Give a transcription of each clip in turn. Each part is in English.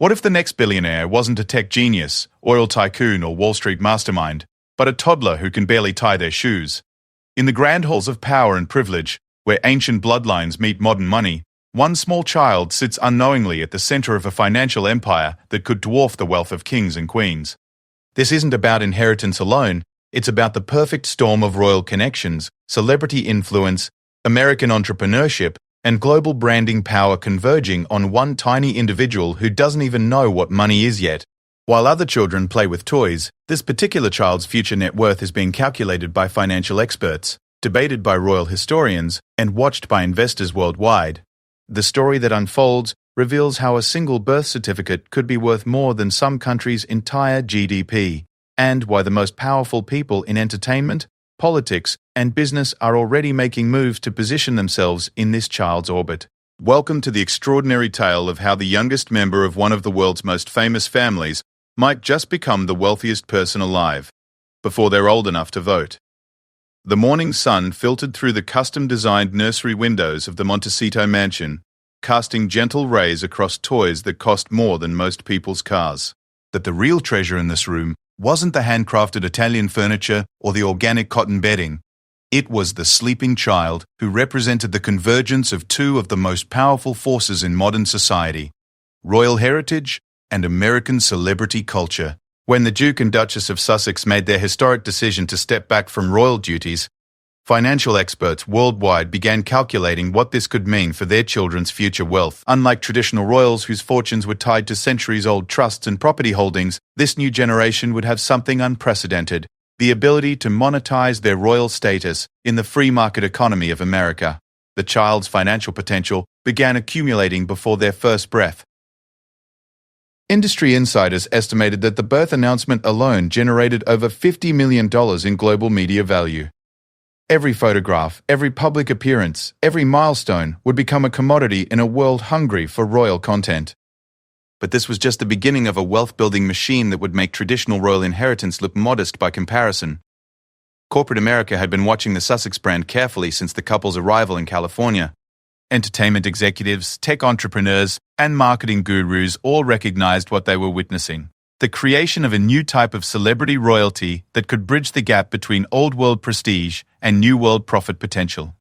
What if the next billionaire wasn't a tech genius, oil tycoon, or Wall Street mastermind, but a toddler who can barely tie their shoes? In the grand halls of power and privilege, where ancient bloodlines meet modern money, one small child sits unknowingly at the center of a financial empire that could dwarf the wealth of kings and queens. This isn't about inheritance alone, it's about the perfect storm of royal connections, celebrity influence, American entrepreneurship, and global branding power converging on one tiny individual who doesn't even know what money is yet. While other children play with toys, this particular child's future net worth is being calculated by financial experts, debated by royal historians, and watched by investors worldwide. The story that unfolds reveals how a single birth certificate could be worth more than some countries' entire GDP, and why the most powerful people in entertainment, politics, and business are already making moves to position themselves in this child's orbit. Welcome to the extraordinary tale of how the youngest member of one of the world's most famous families might just become the wealthiest person alive, before they're old enough to vote. The morning sun filtered through the custom-designed nursery windows of the Montecito mansion, casting gentle rays across toys that cost more than most people's cars. That the real treasure in this room wasn't the handcrafted Italian furniture or the organic cotton bedding. It was the sleeping child who represented the convergence of two of the most powerful forces in modern society: royal heritage and American celebrity culture. When the Duke and Duchess of Sussex made their historic decision to step back from royal duties, financial experts worldwide began calculating what this could mean for their children's future wealth. Unlike traditional royals whose fortunes were tied to centuries-old trusts and property holdings, this new generation would have something unprecedented: the ability to monetize their royal status in the free market economy of America. The child's financial potential began accumulating before their first breath. Industry insiders estimated that the birth announcement alone generated over $50 million in global media value. Every photograph, every public appearance, every milestone would become a commodity in a world hungry for royal content. But this was just the beginning of a wealth-building machine that would make traditional royal inheritance look modest by comparison. Corporate America had been watching the Sussex brand carefully since the couple's arrival in California. Entertainment executives, tech entrepreneurs, and marketing gurus all recognized what they were witnessing: the creation of a new type of celebrity royalty that could bridge the gap between old-world prestige and new-world profit potential.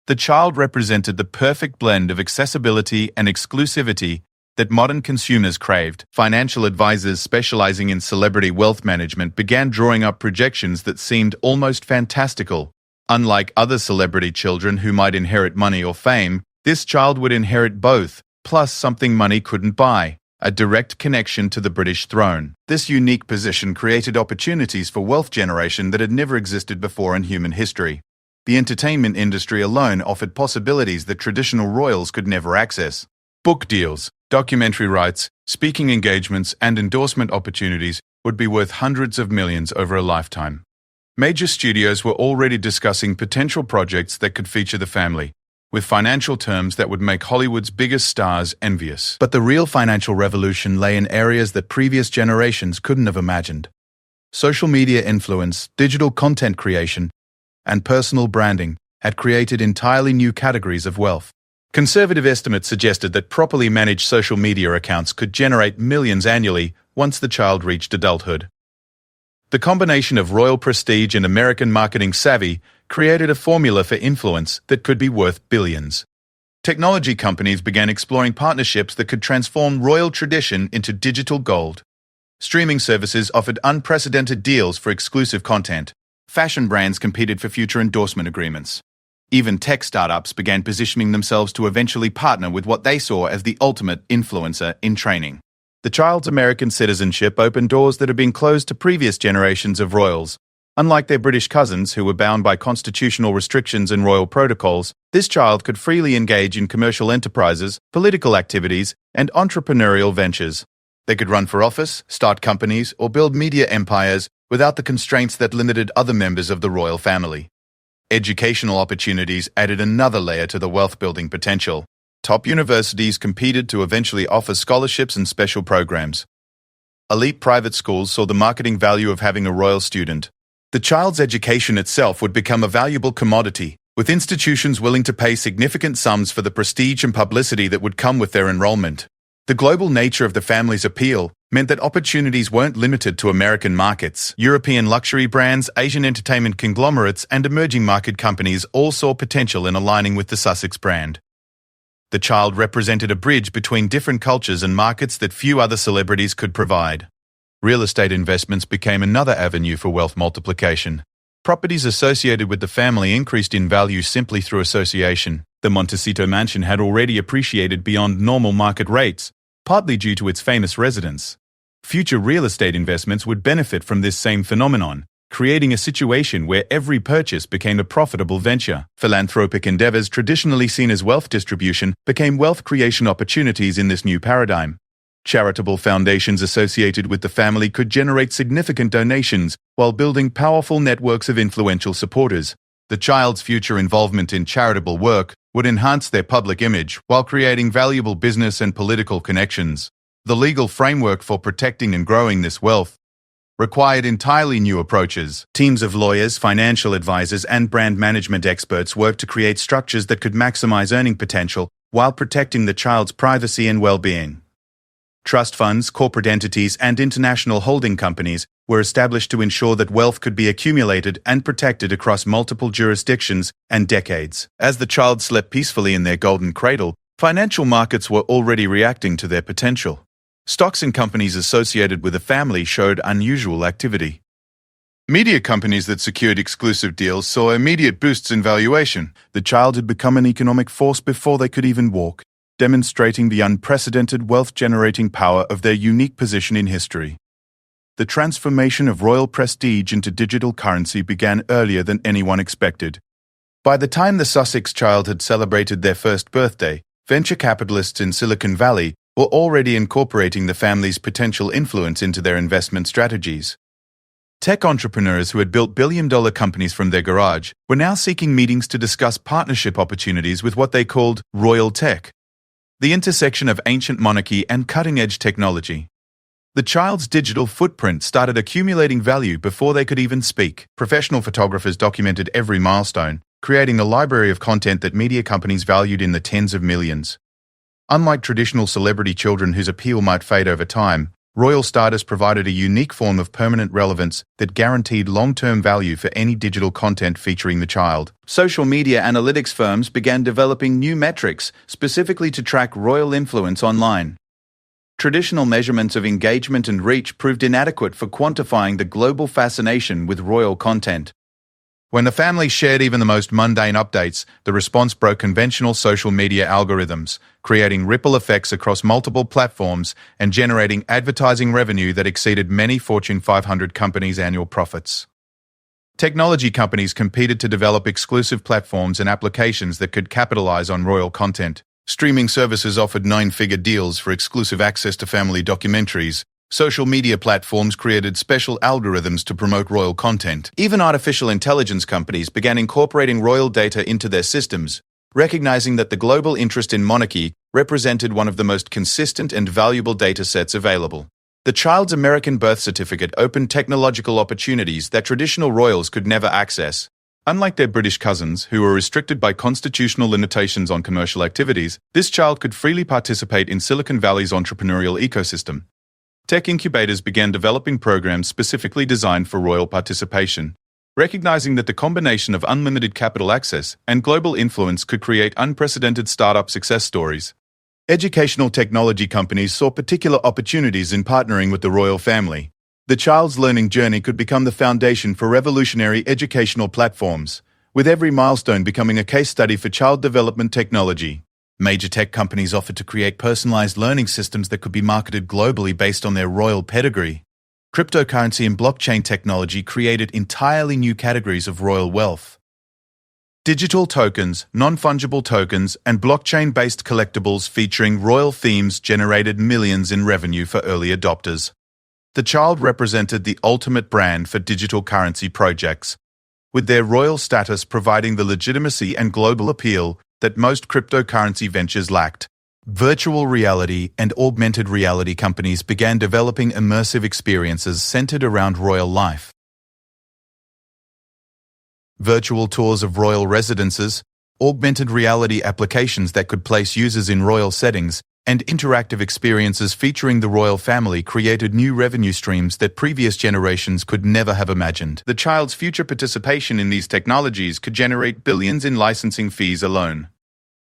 The child represented the perfect blend of accessibility and exclusivity that modern consumers craved. Financial advisors specializing in celebrity wealth management began drawing up projections that seemed almost fantastical. Unlike other celebrity children who might inherit money or fame, this child would inherit both, plus something money couldn't buy: a direct connection to the British throne. This unique position created opportunities for wealth generation that had never existed before in human history. The entertainment industry alone offered possibilities that traditional royals could never access. Book deals, documentary rights, speaking engagements, and endorsement opportunities would be worth hundreds of millions over a lifetime. Major studios were already discussing potential projects that could feature the family, with financial terms that would make Hollywood's biggest stars envious. But the real financial revolution lay in areas that previous generations couldn't have imagined: social media influence, digital content creation, and personal branding had created entirely new categories of wealth. Conservative estimates suggested that properly managed social media accounts could generate millions annually once the child reached adulthood. The combination of royal prestige and American marketing savvy created a formula for influence that could be worth billions. Technology companies began exploring partnerships that could transform royal tradition into digital gold. Streaming services offered unprecedented deals for exclusive content. Fashion brands competed for future endorsement agreements. Even tech startups began positioning themselves to eventually partner with what they saw as the ultimate influencer in training. The child's American citizenship opened doors that had been closed to previous generations of royals. Unlike their British cousins, who were bound by constitutional restrictions and royal protocols, this child could freely engage in commercial enterprises, political activities, and entrepreneurial ventures. They could run for office, start companies, or build media empires without the constraints that limited other members of the royal family. Educational opportunities added another layer to the wealth-building potential. Top universities competed to eventually offer scholarships and special programs. Elite private schools saw the marketing value of having a royal student. The child's education itself would become a valuable commodity, with institutions willing to pay significant sums for the prestige and publicity that would come with their enrollment. The global nature of the family's appeal meant that opportunities weren't limited to American markets. European luxury brands, Asian entertainment conglomerates, and emerging market companies all saw potential in aligning with the Sussex brand. The child represented a bridge between different cultures and markets that few other celebrities could provide. Real estate investments became another avenue for wealth multiplication. Properties associated with the family increased in value simply through association. The Montecito mansion had already appreciated beyond normal market rates, partly due to its famous residence. Future real estate investments would benefit from this same phenomenon, creating a situation where every purchase became a profitable venture. Philanthropic endeavors traditionally seen as wealth distribution became wealth creation opportunities in this new paradigm. Charitable foundations associated with the family could generate significant donations while building powerful networks of influential supporters. The child's future involvement in charitable work would enhance their public image while creating valuable business and political connections. The legal framework for protecting and growing this wealth required entirely new approaches. Teams of lawyers, financial advisors, and brand management experts worked to create structures that could maximize earning potential while protecting the child's privacy and well-being. Trust funds, corporate entities, and international holding companies were established to ensure that wealth could be accumulated and protected across multiple jurisdictions and decades. As the child slept peacefully in their golden cradle, financial markets were already reacting to their potential. Stocks and companies associated with the family showed unusual activity. Media companies that secured exclusive deals saw immediate boosts in valuation. The child had become an economic force before they could even walk, demonstrating the unprecedented wealth-generating power of their unique position in history. The transformation of royal prestige into digital currency began earlier than anyone expected. By the time the Sussex child had celebrated their first birthday, venture capitalists in Silicon Valley were already incorporating the family's potential influence into their investment strategies. Tech entrepreneurs who had built billion-dollar companies from their garage were now seeking meetings to discuss partnership opportunities with what they called royal tech, the intersection of ancient monarchy and cutting-edge technology. The child's digital footprint started accumulating value before they could even speak. Professional photographers documented every milestone, creating a library of content that media companies valued in the tens of millions. Unlike traditional celebrity children whose appeal might fade over time, royal status provided a unique form of permanent relevance that guaranteed long-term value for any digital content featuring the child. Social media analytics firms began developing new metrics specifically to track royal influence online. Traditional measurements of engagement and reach proved inadequate for quantifying the global fascination with royal content. When the family shared even the most mundane updates, the response broke conventional social media algorithms, creating ripple effects across multiple platforms and generating advertising revenue that exceeded many Fortune 500 companies' annual profits. Technology companies competed to develop exclusive platforms and applications that could capitalize on royal content. Streaming services offered nine-figure deals for exclusive access to family documentaries. Social media platforms created special algorithms to promote royal content. Even artificial intelligence companies began incorporating royal data into their systems, recognizing that the global interest in monarchy represented one of the most consistent and valuable data sets available. The child's American birth certificate opened technological opportunities that traditional royals could never access. Unlike their British cousins, who were restricted by constitutional limitations on commercial activities, this child could freely participate in Silicon Valley's entrepreneurial ecosystem. Tech incubators began developing programs specifically designed for royal participation, recognizing that the combination of unlimited capital access and global influence could create unprecedented startup success stories. Educational technology companies saw particular opportunities in partnering with the royal family. The child's learning journey could become the foundation for revolutionary educational platforms, with every milestone becoming a case study for child development technology. Major tech companies offered to create personalized learning systems that could be marketed globally based on their royal pedigree. Cryptocurrency and blockchain technology created entirely new categories of royal wealth. Digital tokens, non-fungible tokens, and blockchain-based collectibles featuring royal themes generated millions in revenue for early adopters. The child represented the ultimate brand for digital currency projects, with their royal status providing the legitimacy and global appeal that most cryptocurrency ventures lacked. Virtual reality and augmented reality companies began developing immersive experiences centered around royal life. Virtual tours of royal residences, augmented reality applications that could place users in royal settings, And interactive experiences featuring the royal family created new revenue streams that previous generations could never have imagined. The child's future participation in these technologies could generate billions in licensing fees alone.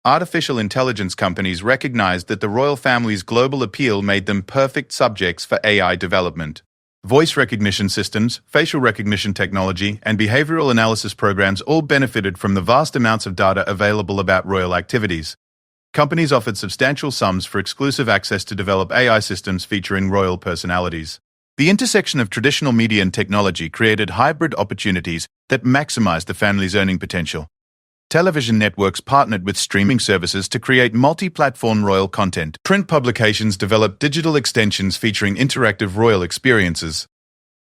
Artificial intelligence companies recognized that the royal family's global appeal made them perfect subjects for AI development. Voice recognition systems, facial recognition technology, and behavioral analysis programs all benefited from the vast amounts of data available about royal activities. Companies offered substantial sums for exclusive access to develop AI systems featuring royal personalities. The intersection of traditional media and technology created hybrid opportunities that maximized the family's earning potential. Television networks partnered with streaming services to create multi-platform royal content. Print publications developed digital extensions featuring interactive royal experiences.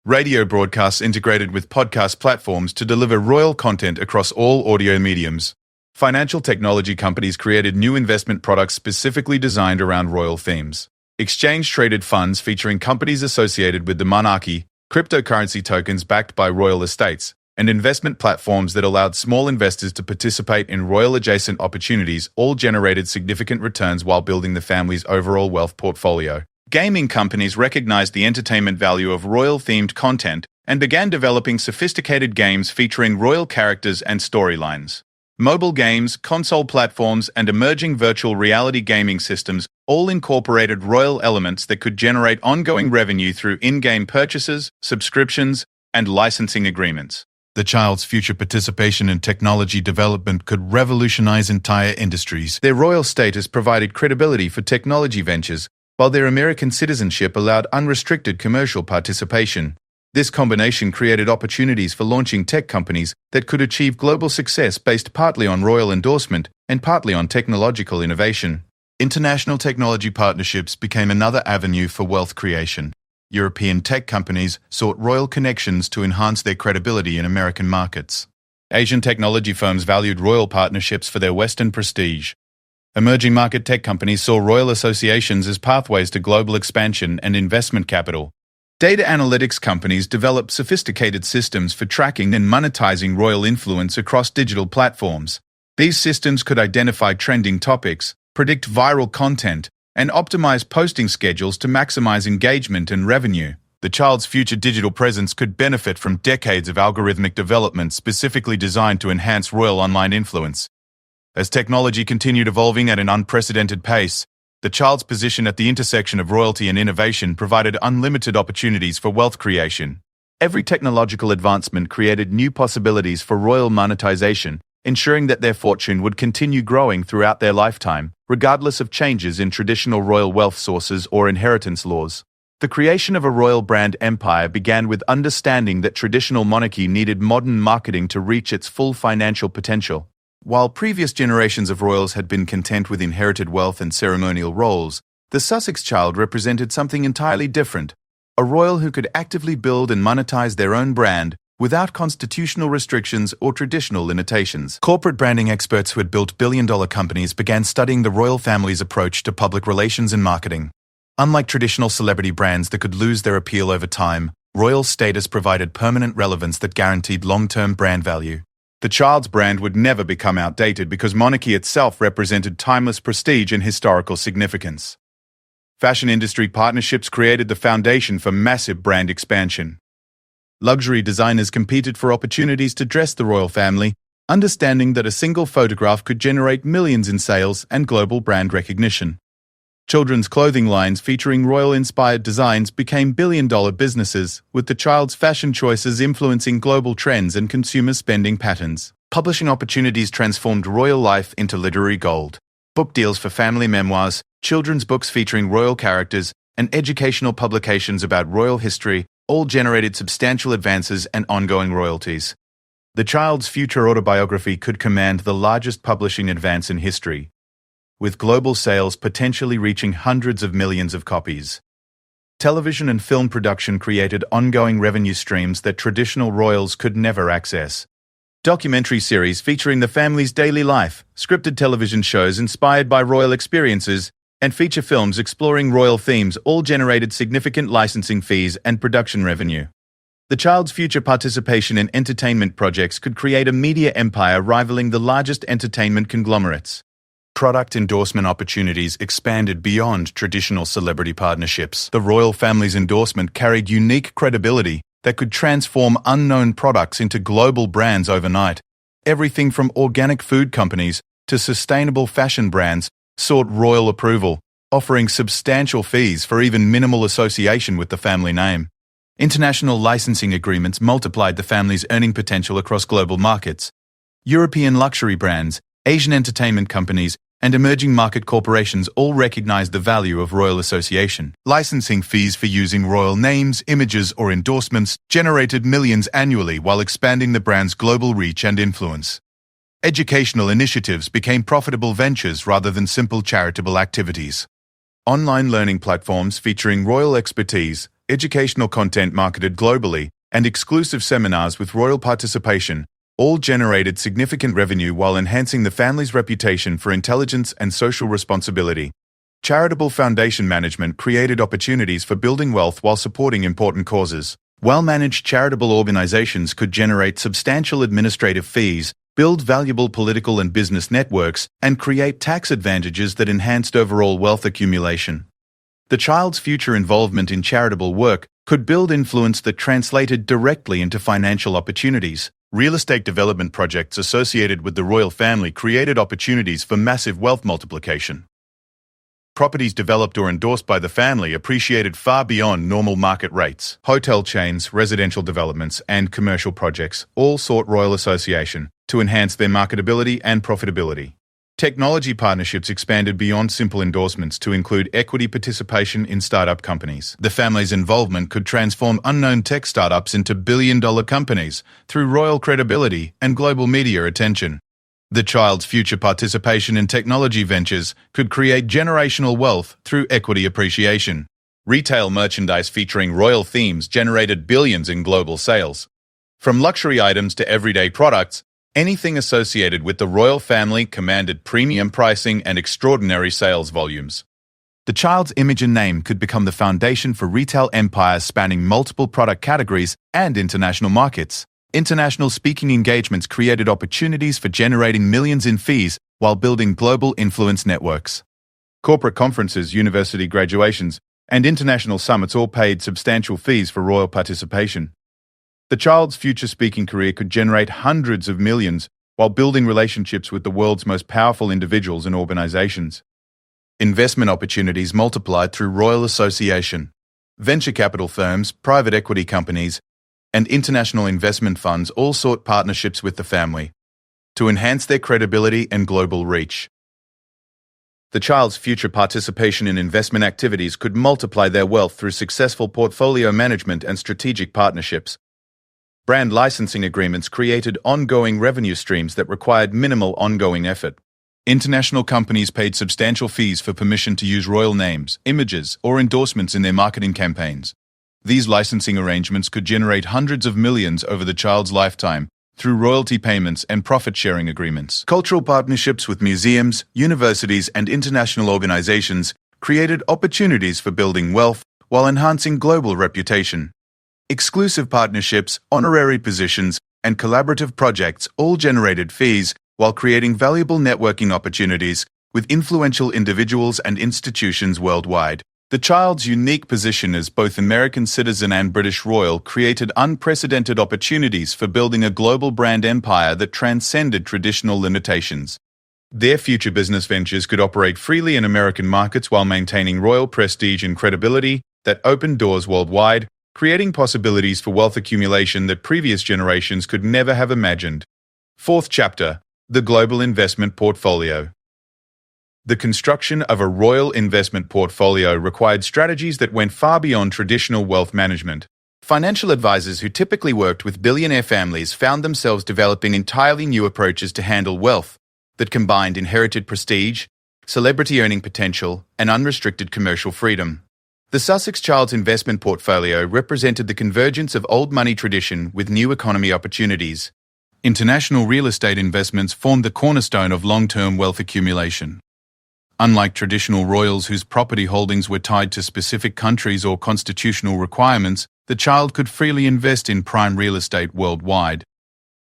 Radio broadcasts integrated with podcast platforms to deliver royal content across all audio mediums. Financial technology companies created new investment products specifically designed around royal themes. Exchange-traded funds featuring companies associated with the monarchy, cryptocurrency tokens backed by royal estates, and investment platforms that allowed small investors to participate in royal-adjacent opportunities all generated significant returns while building the family's overall wealth portfolio. Gaming companies recognized the entertainment value of royal-themed content and began developing sophisticated games featuring royal characters and storylines. Mobile games, console platforms, and emerging virtual reality gaming systems all incorporated royal elements that could generate ongoing revenue through in-game purchases, subscriptions, and licensing agreements. The child's future participation in technology development could revolutionize entire industries. Their royal status provided credibility for technology ventures, while their American citizenship allowed unrestricted commercial participation. This combination created opportunities for launching tech companies that could achieve global success based partly on royal endorsement and partly on technological innovation. International technology partnerships became another avenue for wealth creation. European tech companies sought royal connections to enhance their credibility in American markets. Asian technology firms valued royal partnerships for their Western prestige. Emerging market tech companies saw royal associations as pathways to global expansion and investment capital. Data analytics companies developed sophisticated systems for tracking and monetizing royal influence across digital platforms. These systems could identify trending topics, predict viral content, and optimize posting schedules to maximize engagement and revenue. The child's future digital presence could benefit from decades of algorithmic development specifically designed to enhance royal online influence. As technology continued evolving at an unprecedented pace, the child's position at the intersection of royalty and innovation provided unlimited opportunities for wealth creation. Every technological advancement created new possibilities for royal monetization, ensuring that their fortune would continue growing throughout their lifetime, regardless of changes in traditional royal wealth sources or inheritance laws. The creation of a royal brand empire began with understanding that traditional monarchy needed modern marketing to reach its full financial potential. While previous generations of royals had been content with inherited wealth and ceremonial roles, the Sussex child represented something entirely different, a royal who could actively build and monetize their own brand without constitutional restrictions or traditional limitations. Corporate branding experts who had built billion-dollar companies began studying the royal family's approach to public relations and marketing. Unlike traditional celebrity brands that could lose their appeal over time, royal status provided permanent relevance that guaranteed long-term brand value. The child's brand would never become outdated because monarchy itself represented timeless prestige and historical significance. Fashion industry partnerships created the foundation for massive brand expansion. Luxury designers competed for opportunities to dress the royal family, understanding that a single photograph could generate millions in sales and global brand recognition. Children's clothing lines featuring royal-inspired designs became billion-dollar businesses, with the child's fashion choices influencing global trends and consumer spending patterns. Publishing opportunities transformed royal life into literary gold. Book deals for family memoirs, children's books featuring royal characters, and educational publications about royal history all generated substantial advances and ongoing royalties. The child's future autobiography could command the largest publishing advance in history, with global sales potentially reaching hundreds of millions of copies. Television and film production created ongoing revenue streams that traditional royals could never access. Documentary series featuring the family's daily life, scripted television shows inspired by royal experiences, and feature films exploring royal themes all generated significant licensing fees and production revenue. The child's future participation in entertainment projects could create a media empire rivaling the largest entertainment conglomerates. Product endorsement opportunities expanded beyond traditional celebrity partnerships. The royal family's endorsement carried unique credibility that could transform unknown products into global brands overnight. Everything from organic food companies to sustainable fashion brands sought royal approval, offering substantial fees for even minimal association with the family name. International licensing agreements multiplied the family's earning potential across global markets. European luxury brands, Asian entertainment companies, and emerging market corporations all recognized the value of royal association. Licensing fees for using royal names, images, or endorsements generated millions annually while expanding the brand's global reach and influence. Educational initiatives became profitable ventures rather than simple charitable activities. Online learning platforms featuring royal expertise, educational content marketed globally, and exclusive seminars with royal participation all generated significant revenue while enhancing the family's reputation for intelligence and social responsibility. Charitable foundation management created opportunities for building wealth while supporting important causes. Well-managed charitable organizations could generate substantial administrative fees, build valuable political and business networks, and create tax advantages that enhanced overall wealth accumulation. The child's future involvement in charitable work could build influence that translated directly into financial opportunities. Real estate development projects associated with the royal family created opportunities for massive wealth multiplication. Properties developed or endorsed by the family appreciated far beyond normal market rates. Hotel chains, residential developments, and commercial projects all sought royal association to enhance their marketability and profitability. Technology partnerships expanded beyond simple endorsements to include equity participation in startup companies. The family's involvement could transform unknown tech startups into billion-dollar companies through royal credibility and global media attention. The child's future participation in technology ventures could create generational wealth through equity appreciation. Retail merchandise featuring royal themes generated billions in global sales. From luxury items to everyday products, anything associated with the royal family commanded premium pricing and extraordinary sales volumes. The child's image and name could become the foundation for retail empires spanning multiple product categories and international markets. International speaking engagements created opportunities for generating millions in fees while building global influence networks. Corporate conferences, university graduations, and international summits all paid substantial fees for royal participation. The child's future speaking career could generate hundreds of millions while building relationships with the world's most powerful individuals and organizations. Investment opportunities multiplied through royal association. Venture capital firms, private equity companies, and international investment funds all sought partnerships with the family to enhance their credibility and global reach. The child's future participation in investment activities could multiply their wealth through successful portfolio management and strategic partnerships. Brand licensing agreements created ongoing revenue streams that required minimal ongoing effort. International companies paid substantial fees for permission to use royal names, images, or endorsements in their marketing campaigns. These licensing arrangements could generate hundreds of millions over the child's lifetime through royalty payments and profit-sharing agreements. Cultural partnerships with museums, universities, and international organizations created opportunities for building wealth while enhancing global reputation. Exclusive partnerships, honorary positions, and collaborative projects all generated fees while creating valuable networking opportunities with influential individuals and institutions worldwide. The child's unique position as both American citizen and British royal created unprecedented opportunities for building a global brand empire that transcended traditional limitations. Their future business ventures could operate freely in American markets while maintaining royal prestige and credibility that opened doors worldwide, creating possibilities for wealth accumulation that previous generations could never have imagined. Fourth chapter, the global investment portfolio. The construction of a royal investment portfolio required strategies that went far beyond traditional wealth management. Financial advisors who typically worked with billionaire families found themselves developing entirely new approaches to handle wealth that combined inherited prestige, celebrity earning potential, and unrestricted commercial freedom. The Sussex Child's investment portfolio represented the convergence of old money tradition with new economy opportunities. International real estate investments formed the cornerstone of long-term wealth accumulation. Unlike traditional royals whose property holdings were tied to specific countries or constitutional requirements, the child could freely invest in prime real estate worldwide.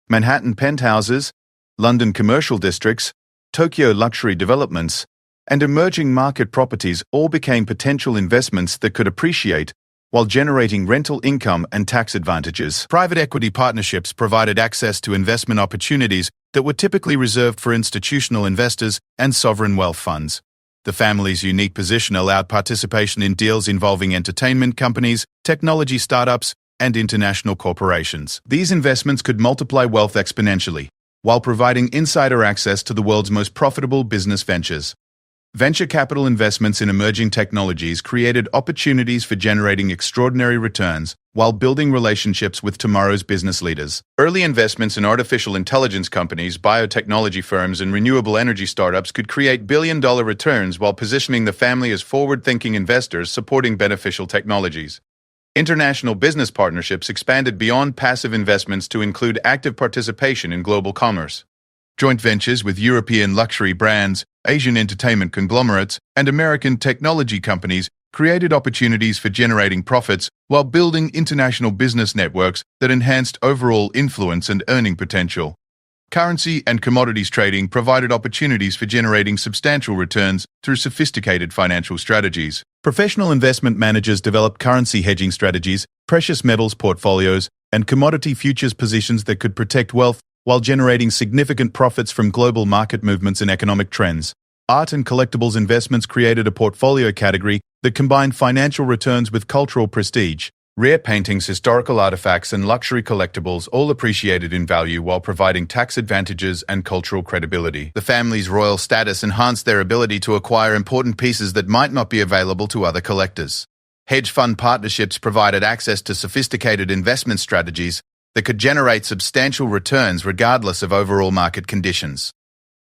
Manhattan penthouses, London commercial districts, Tokyo luxury developments, and emerging market properties all became potential investments that could appreciate while generating rental income and tax advantages. Private equity partnerships provided access to investment opportunities that were typically reserved for institutional investors and sovereign wealth funds. The family's unique position allowed participation in deals involving entertainment companies, technology startups, and international corporations. These investments could multiply wealth exponentially, while providing insider access to the world's most profitable business ventures. Venture capital investments in emerging technologies created opportunities for generating extraordinary returns while building relationships with tomorrow's business leaders. Early investments in artificial intelligence companies, biotechnology firms, and renewable energy startups could create billion-dollar returns while positioning the family as forward-thinking investors supporting beneficial technologies. International business partnerships expanded beyond passive investments to include active participation in global commerce. Joint ventures with European luxury brands, Asian entertainment conglomerates, and American technology companies created opportunities for generating profits while building international business networks that enhanced overall influence and earning potential. Currency and commodities trading provided opportunities for generating substantial returns through sophisticated financial strategies. Professional investment managers developed currency hedging strategies, precious metals portfolios, and commodity futures positions that could protect wealth while generating significant profits from global market movements and economic trends. Art and collectibles investments created a portfolio category that combined financial returns with cultural prestige. Rare paintings, historical artifacts, and luxury collectibles all appreciated in value while providing tax advantages and cultural credibility. The family's royal status enhanced their ability to acquire important pieces that might not be available to other collectors. Hedge fund partnerships provided access to sophisticated investment strategies that could generate substantial returns regardless of overall market conditions.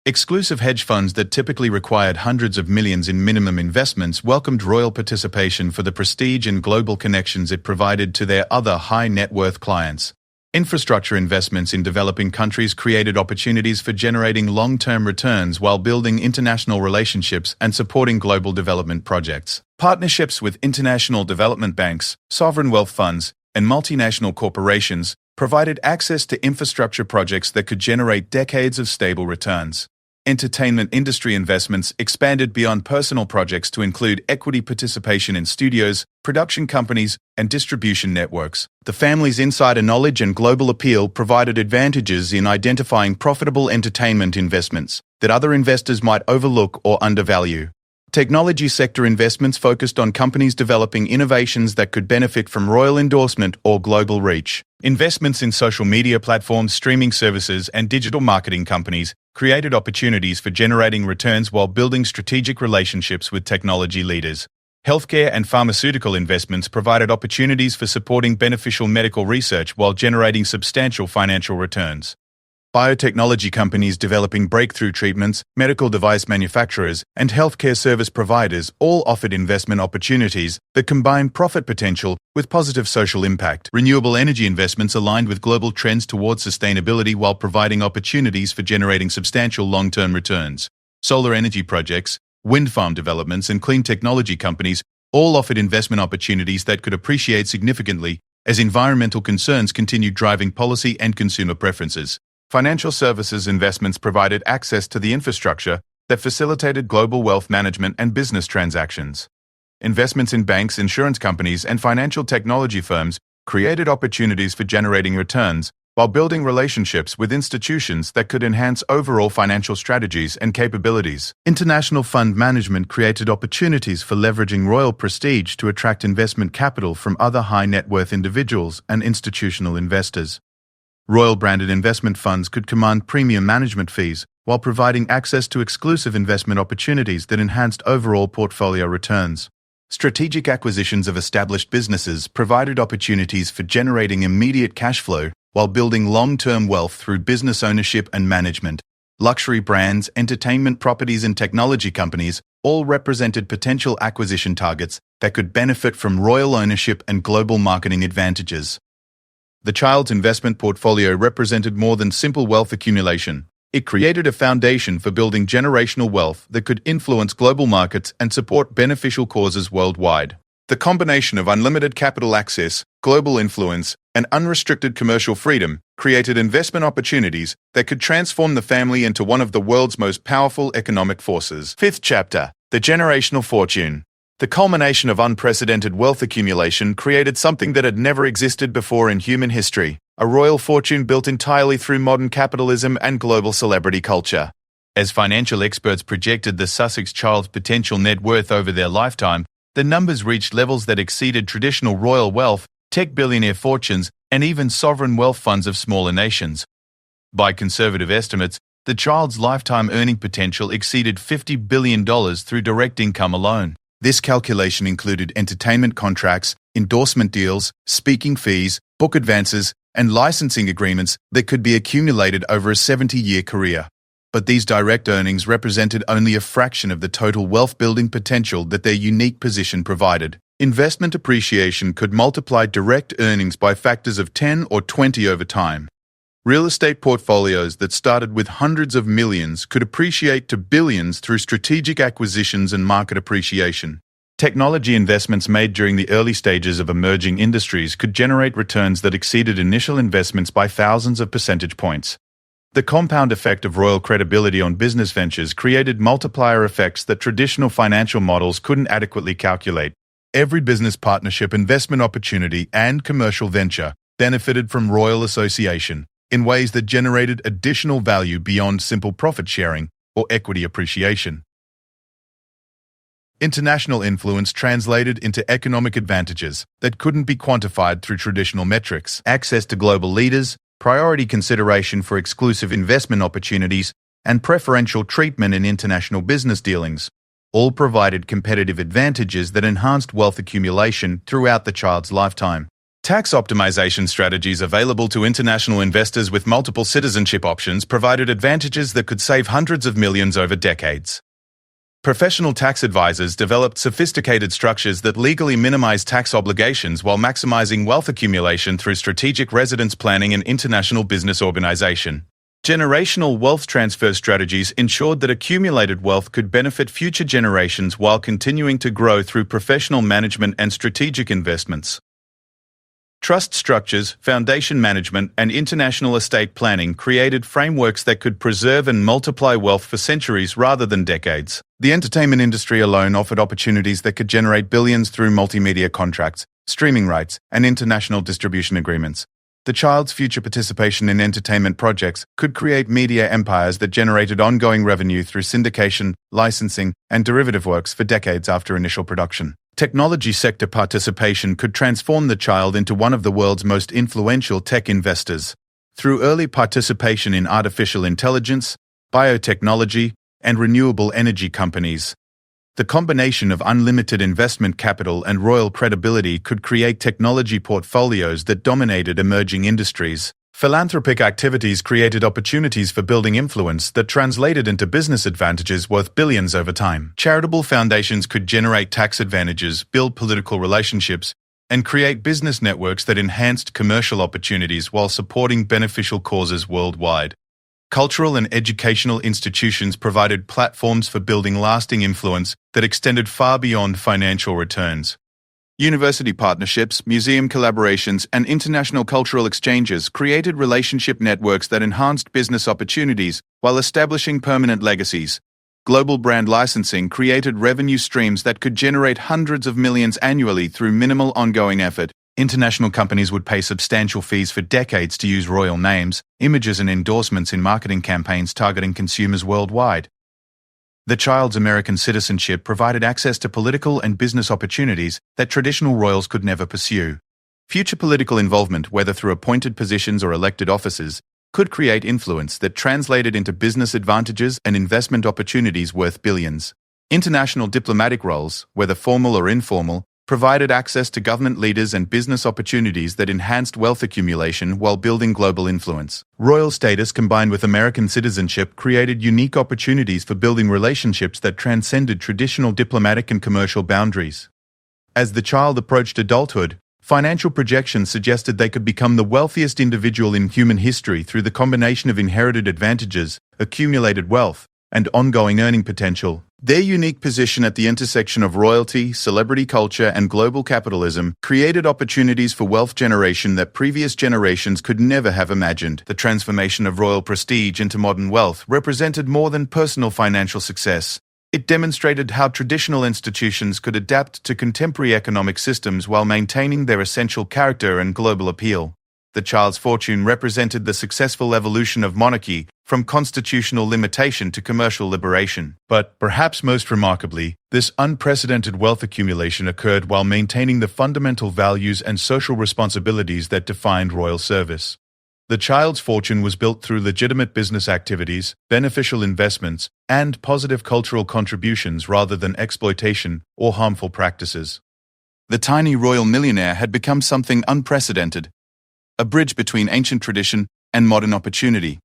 Exclusive hedge funds that typically required hundreds of millions in minimum investments welcomed royal participation for the prestige and global connections it provided to their other high-net-worth clients. Infrastructure investments in developing countries created opportunities for generating long-term returns while building international relationships and supporting global development projects. Partnerships with international development banks, sovereign wealth funds, and multinational corporations provided access to infrastructure projects that could generate decades of stable returns. Entertainment industry investments expanded beyond personal projects to include equity participation in studios, production companies, and distribution networks. The family's insider knowledge and global appeal provided advantages in identifying profitable entertainment investments that other investors might overlook or undervalue. Technology sector investments focused on companies developing innovations that could benefit from royal endorsement or global reach. Investments in social media platforms, streaming services, and digital marketing companies created opportunities for generating returns while building strategic relationships with technology leaders. Healthcare and pharmaceutical investments provided opportunities for supporting beneficial medical research while generating substantial financial returns. Biotechnology companies developing breakthrough treatments, medical device manufacturers, and healthcare service providers all offered investment opportunities that combine profit potential with positive social impact. Renewable energy investments aligned with global trends towards sustainability while providing opportunities for generating substantial long-term returns. Solar energy projects, wind farm developments, and clean technology companies all offered investment opportunities that could appreciate significantly as environmental concerns continued driving policy and consumer preferences. Financial services investments provided access to the infrastructure that facilitated global wealth management and business transactions. Investments in banks, insurance companies, and financial technology firms created opportunities for generating returns while building relationships with institutions that could enhance overall financial strategies and capabilities. International fund management created opportunities for leveraging royal prestige to attract investment capital from other high-net-worth individuals and institutional investors. Royal-branded investment funds could command premium management fees while providing access to exclusive investment opportunities that enhanced overall portfolio returns. Strategic acquisitions of established businesses provided opportunities for generating immediate cash flow while building long-term wealth through business ownership and management. Luxury brands, entertainment properties, and technology companies all represented potential acquisition targets that could benefit from royal ownership and global marketing advantages. The child's investment portfolio represented more than simple wealth accumulation. It created a foundation for building generational wealth that could influence global markets and support beneficial causes worldwide. The combination of unlimited capital access, global influence, and unrestricted commercial freedom created investment opportunities that could transform the family into one of the world's most powerful economic forces. Fifth chapter, the generational fortune. The culmination of unprecedented wealth accumulation created something that had never existed before in human history, a royal fortune built entirely through modern capitalism and global celebrity culture. As financial experts projected the Sussex child's potential net worth over their lifetime, the numbers reached levels that exceeded traditional royal wealth, tech billionaire fortunes, and even sovereign wealth funds of smaller nations. By conservative estimates, the child's lifetime earning potential exceeded $50 billion through direct income alone. This calculation included entertainment contracts, endorsement deals, speaking fees, book advances, and licensing agreements that could be accumulated over a 70-year career. But these direct earnings represented only a fraction of the total wealth-building potential that their unique position provided. Investment appreciation could multiply direct earnings by factors of 10 or 20 over time. Real estate portfolios that started with hundreds of millions could appreciate to billions through strategic acquisitions and market appreciation. Technology investments made during the early stages of emerging industries could generate returns that exceeded initial investments by thousands of percentage points. The compound effect of royal credibility on business ventures created multiplier effects that traditional financial models couldn't adequately calculate. Every business partnership, investment opportunity, and commercial venture benefited from royal association in ways that generated additional value beyond simple profit sharing or equity appreciation. International influence translated into economic advantages that couldn't be quantified through traditional metrics. Access to global leaders, priority consideration for exclusive investment opportunities, and preferential treatment in international business dealings all provided competitive advantages that enhanced wealth accumulation throughout the child's lifetime. Tax optimization strategies available to international investors with multiple citizenship options provided advantages that could save hundreds of millions over decades. Professional tax advisors developed sophisticated structures that legally minimize tax obligations while maximizing wealth accumulation through strategic residence planning and international business organization. Generational wealth transfer strategies ensured that accumulated wealth could benefit future generations while continuing to grow through professional management and strategic investments. Trust structures, foundation management, and international estate planning created frameworks that could preserve and multiply wealth for centuries rather than decades. The entertainment industry alone offered opportunities that could generate billions through multimedia contracts, streaming rights, and international distribution agreements. The child's future participation in entertainment projects could create media empires that generated ongoing revenue through syndication, licensing, and derivative works for decades after initial production. Technology sector participation could transform the child into one of the world's most influential tech investors. Through early participation in artificial intelligence, biotechnology, and renewable energy companies, the combination of unlimited investment capital and royal credibility could create technology portfolios that dominated emerging industries. Philanthropic activities created opportunities for building influence that translated into business advantages worth billions over time. Charitable foundations could generate tax advantages, build political relationships, and create business networks that enhanced commercial opportunities while supporting beneficial causes worldwide. Cultural and educational institutions provided platforms for building lasting influence that extended far beyond financial returns. University partnerships, museum collaborations, and international cultural exchanges created relationship networks that enhanced business opportunities while establishing permanent legacies. Global brand licensing created revenue streams that could generate hundreds of millions annually through minimal ongoing effort. International companies would pay substantial fees for decades to use royal names, images, and endorsements in marketing campaigns targeting consumers worldwide. The child's American citizenship provided access to political and business opportunities that traditional royals could never pursue. Future political involvement, whether through appointed positions or elected offices, could create influence that translated into business advantages and investment opportunities worth billions. International diplomatic roles, whether formal or informal, provided access to government leaders and business opportunities that enhanced wealth accumulation while building global influence. Royal status combined with American citizenship created unique opportunities for building relationships that transcended traditional diplomatic and commercial boundaries. As the child approached adulthood, financial projections suggested they could become the wealthiest individual in human history through the combination of inherited advantages, accumulated wealth, and ongoing earning potential. Their unique position at the intersection of royalty, celebrity culture, and global capitalism created opportunities for wealth generation that previous generations could never have imagined. The transformation of royal prestige into modern wealth represented more than personal financial success. It demonstrated how traditional institutions could adapt to contemporary economic systems while maintaining their essential character and global appeal. The child's fortune represented the successful evolution of monarchy from constitutional limitation to commercial liberation. But, perhaps most remarkably, this unprecedented wealth accumulation occurred while maintaining the fundamental values and social responsibilities that defined royal service. The child's fortune was built through legitimate business activities, beneficial investments, and positive cultural contributions rather than exploitation or harmful practices. The tiny royal millionaire had become something unprecedented, a bridge between ancient tradition and modern opportunity,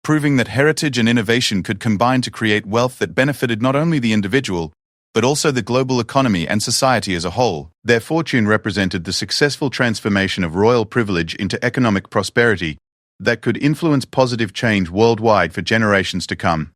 proving that heritage and innovation could combine to create wealth that benefited not only the individual, but also the global economy and society as a whole. Their fortune represented the successful transformation of royal privilege into economic prosperity that could influence positive change worldwide for generations to come.